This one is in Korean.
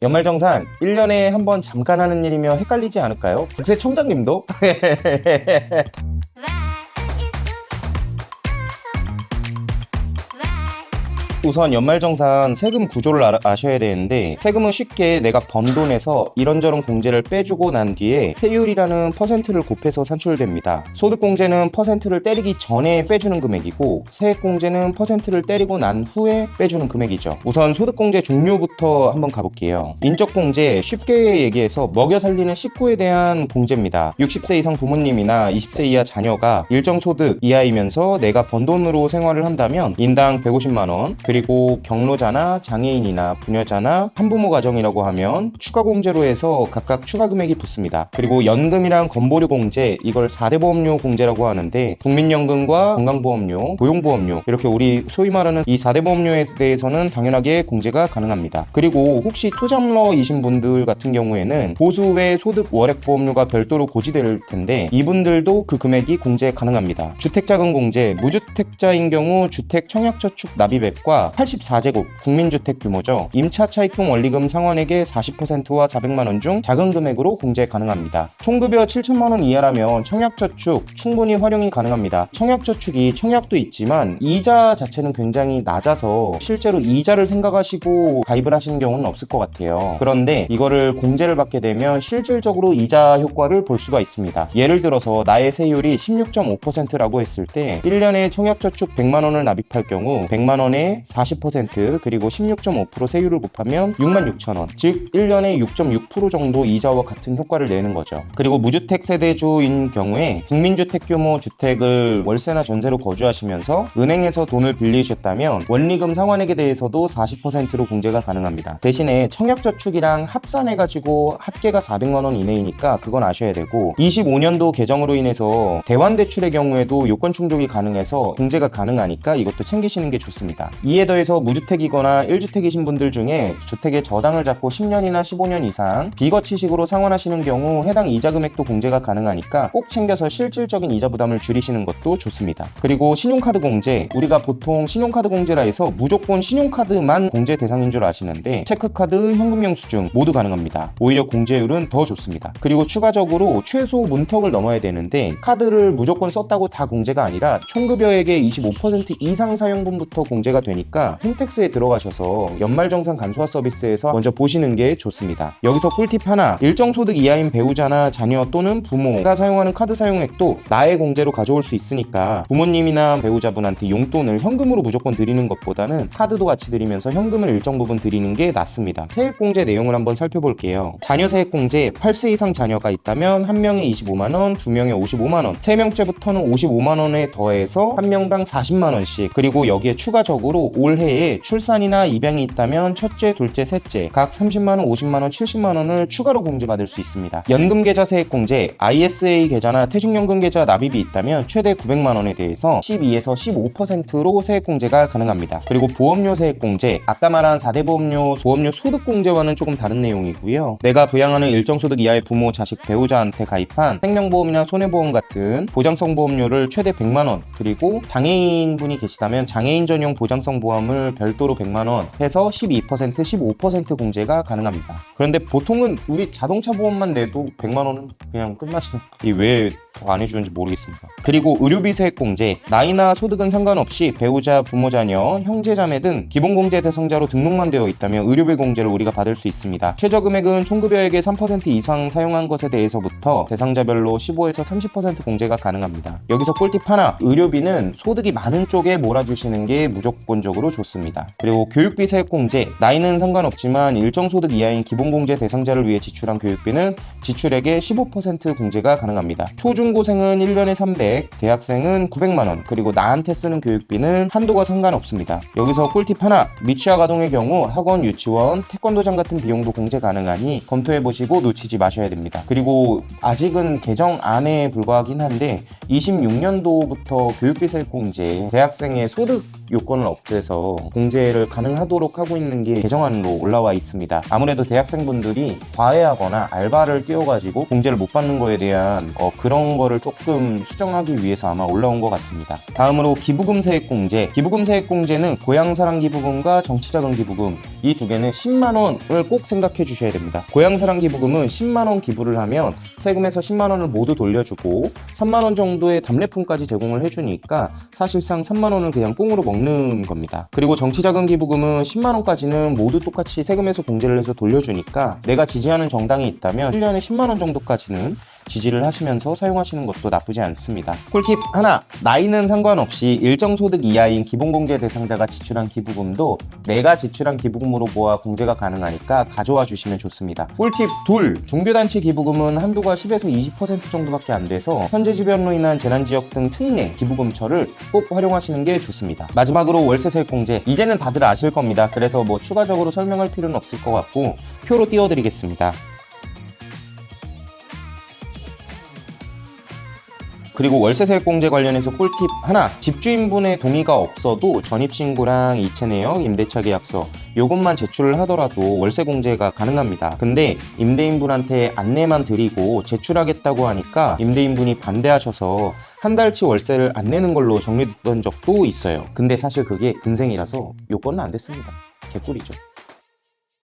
연말정산 1년에 한 번 잠깐 하는 일이며 헷갈리지 않을까요? 국세청장님도? 우선 연말정산 세금 구조를 아셔야 되는데, 세금은 쉽게 내가 번 돈에서 이런저런 공제를 빼주고 난 뒤에 세율이라는 퍼센트를 곱해서 산출됩니다. 소득공제는 퍼센트를 때리기 전에 빼주는 금액이고, 세액공제는 퍼센트를 때리고 난 후에 빼주는 금액이죠. 우선 소득공제 종류부터 한번 가볼게요. 인적공제, 쉽게 얘기해서 먹여 살리는 식구에 대한 공제입니다. 60세 이상 부모님이나 20세 이하 자녀가 일정 소득 이하이면서 내가 번 돈으로 생활을 한다면 인당 150만원, 그리고 경로자나 장애인이나 부녀자나 한부모 가정이라고 하면 추가 공제로 해서 각각 추가 금액이 붙습니다. 그리고 연금이랑 건보료 공제, 이걸 4대 보험료 공제라고 하는데, 국민연금과 건강보험료, 고용보험료, 이렇게 우리 소위 말하는 이 4대 보험료에 대해서는 당연하게 공제가 가능합니다. 그리고 혹시 투잡러이신 분들 같은 경우에는 보수 외 소득 월액보험료가 별도로 고지될 텐데, 이분들도 그 금액이 공제 가능합니다. 주택자금 공제, 무주택자인 경우 주택 청약저축 납입액과 84제곱 국민주택 규모죠. 임차 차익금 원리금 상환액의 40%와 400만원 중 작은 금액으로 공제 가능합니다. 총급여 7천만원 이하라면 청약저축 충분히 활용이 가능합니다. 청약저축이 청약도 있지만 이자 자체는 굉장히 낮아서 실제로 이자를 생각하시고 가입을 하시는 경우는 없을 것 같아요. 그런데 이거를 공제를 받게 되면 실질적으로 이자 효과를 볼 수가 있습니다. 예를 들어서 나의 세율이 16.5%라고 했을 때 1년에 청약저축 100만원을 납입할 경우 100만원에 40% 그리고 16.5% 세율을 곱하면 66,000원, 즉 1년에 6.6% 정도 이자와 같은 효과를 내는 거죠. 그리고 무주택 세대주인 경우에 국민주택 규모 주택을 월세나 전세로 거주하시면서 은행에서 돈을 빌리셨다면 원리금 상환액에 대해서도 40%로 공제가 가능합니다. 대신에 청약저축이랑 합산해가지고 합계가 400만원 이내이니까 그건 아셔야 되고, 25년도 개정으로 인해서 대환대출의 경우에도 요건 충족이 가능해서 공제가 가능하니까 이것도 챙기시는 게 좋습니다. 이에 더해서 무주택이거나 1주택이신 분들 중에 주택의 저당을 잡고 10년이나 15년 이상 비거치식으로 상환하시는 경우 해당 이자 금액도 공제가 가능하니까 꼭 챙겨서 실질적인 이자 부담을 줄이시는 것도 좋습니다. 그리고 신용카드 공제, 우리가 보통 신용카드 공제라 해서 무조건 신용카드만 공제 대상인 줄 아시는데 체크카드, 현금영수증 모두 가능합니다. 오히려 공제율은 더 좋습니다. 그리고 추가적으로 최소 문턱을 넘어야 되는데, 카드를 무조건 썼다고 다 공제가 아니라 총급여액의 25% 이상 사용분부터 공제가 되니까 홈택스에 들어가셔서 연말정산 간소화 서비스에서 먼저 보시는 게 좋습니다. 여기서 꿀팁 하나, 일정 소득 이하인 배우자나 자녀 또는 부모가 사용하는 카드 사용액도 나의 공제로 가져올 수 있으니까 부모님이나 배우자분한테 용돈을 현금으로 무조건 드리는 것보다는 카드도 같이 드리면서 현금을 일정 부분 드리는 게 낫습니다. 세액공제 내용을 한번 살펴볼게요. 자녀 세액공제, 8세 이상 자녀가 있다면 1명에 25만원, 2명에 55만원, 3명째부터는 55만원에 더해서 1명당 40만원씩, 그리고 여기에 추가적으로 올해에 출산이나 입양이 있다면 첫째, 둘째, 셋째 각 30만원, 50만원, 70만원을 추가로 공제받을 수 있습니다. 연금계좌 세액공제, ISA 계좌나 퇴직연금 계좌 납입이 있다면 최대 900만원에 대해서 12에서 15%로 세액공제가 가능합니다. 그리고 보험료 세액공제, 아까 말한 4대 보험료 소득공제와는 조금 다른 내용이고요. 내가 부양하는 일정 소득 이하의 부모, 자식, 배우자한테 가입한 생명보험이나 손해보험 같은 보장성 보험료를 최대 100만원, 그리고 장애인분이 계시다면 장애인 전용 보장성 보험을 별도로 100만원 해서 12%, 15% 공제가 가능합니다. 그런데 보통은 우리 자동차 보험만 내도 100만원은 그냥 끝나죠. 이 왜 더 안 해주는지 모르겠습니다. 그리고 의료비 세액 공제, 나이나 소득은 상관없이 배우자, 부모, 자녀, 형제, 자매 등 기본공제 대상자로 등록만 되어 있다면 의료비 공제를 우리가 받을 수 있습니다. 최저 금액은 총급여액의 3% 이상 사용한 것에 대해서부터 대상자별로 15에서 30% 공제가 가능합니다. 여기서 꿀팁 하나, 의료비는 소득이 많은 쪽에 몰아주시는 게 무조건적으로 좋습니다. 그리고 교육비 세액 공제, 나이는 상관없지만 일정 소득 이하인 기본공제 대상자를 위해 지출한 교육비는 지출액의 15% 공제가 가능합니다. 초중고생은 1년에 300, 대학생은 900만원, 그리고 나한테 쓰는 교육비는 한도가 상관없습니다. 여기서 꿀팁 하나, 미취학 아동의 경우 학원, 유치원, 태권도장 같은 비용도 공제 가능하니 검토해보시고 놓치지 마셔야 됩니다. 그리고 아직은 개정안에 불과하긴 한데 26년도부터 교육비 세액 공제, 대학생의 소득 요건을 없애서 공제를 가능하도록 하고 있는 게 개정안으로 올라와 있습니다. 아무래도 대학생분들이 과외하거나 알바를 뛰어가지고 공제를 못 받는 거에 대한 그런 거를 조금 수정하기 위해서 아마 올라온 것 같습니다. 다음으로 기부금 세액 공제. 기부금 세액 공제는 고향사랑 기부금과 정치자금 기부금, 이 두 개는 10만 원을 꼭 생각해 주셔야 됩니다. 고향사랑 기부금은 10만 원 기부를 하면 세금에서 10만 원을 모두 돌려주고 3만 원 정도의 답례품까지 제공을 해주니까 사실상 3만 원을 그냥 꽁으로 먹는 겁니다. 그리고 정치자금 기부금은 10만 원까지는 모두 똑같이 세금에서 공제를 해서 돌려주니까 내가 지지하는 정당이 있다면 1년에 10만 원 정도까지는 지지를 하시면서 사용하시는 것도 나쁘지 않습니다. 꿀팁 하나, 나이는 상관없이 일정 소득 이하인 기본공제 대상자가 지출한 기부금도 내가 지출한 기부금으로 모아 공제가 가능하니까 가져와 주시면 좋습니다. 꿀팁 둘, 종교단체 기부금은 한도가 10에서 20% 정도밖에 안 돼서 현재지변으로 인한 재난지역 등 특례 기부금처를 꼭 활용하시는 게 좋습니다. 마지막으로 월세세액공제, 이제는 다들 아실 겁니다. 그래서 뭐 추가적으로 설명할 필요는 없을 것 같고 표로 띄워드리겠습니다. 그리고 월세세액공제 관련해서 꿀팁 하나, 집주인분의 동의가 없어도 전입신고랑 이체내역, 임대차 계약서 요것만 제출을 하더라도 월세공제가 가능합니다. 근데 임대인분한테 안내만 드리고 제출하겠다고 하니까 임대인분이 반대하셔서 한 달치 월세를 안 내는 걸로 정리됐던 적도 있어요. 근데 사실 그게 근생이라서 요건은 안 됐습니다. 개꿀이죠.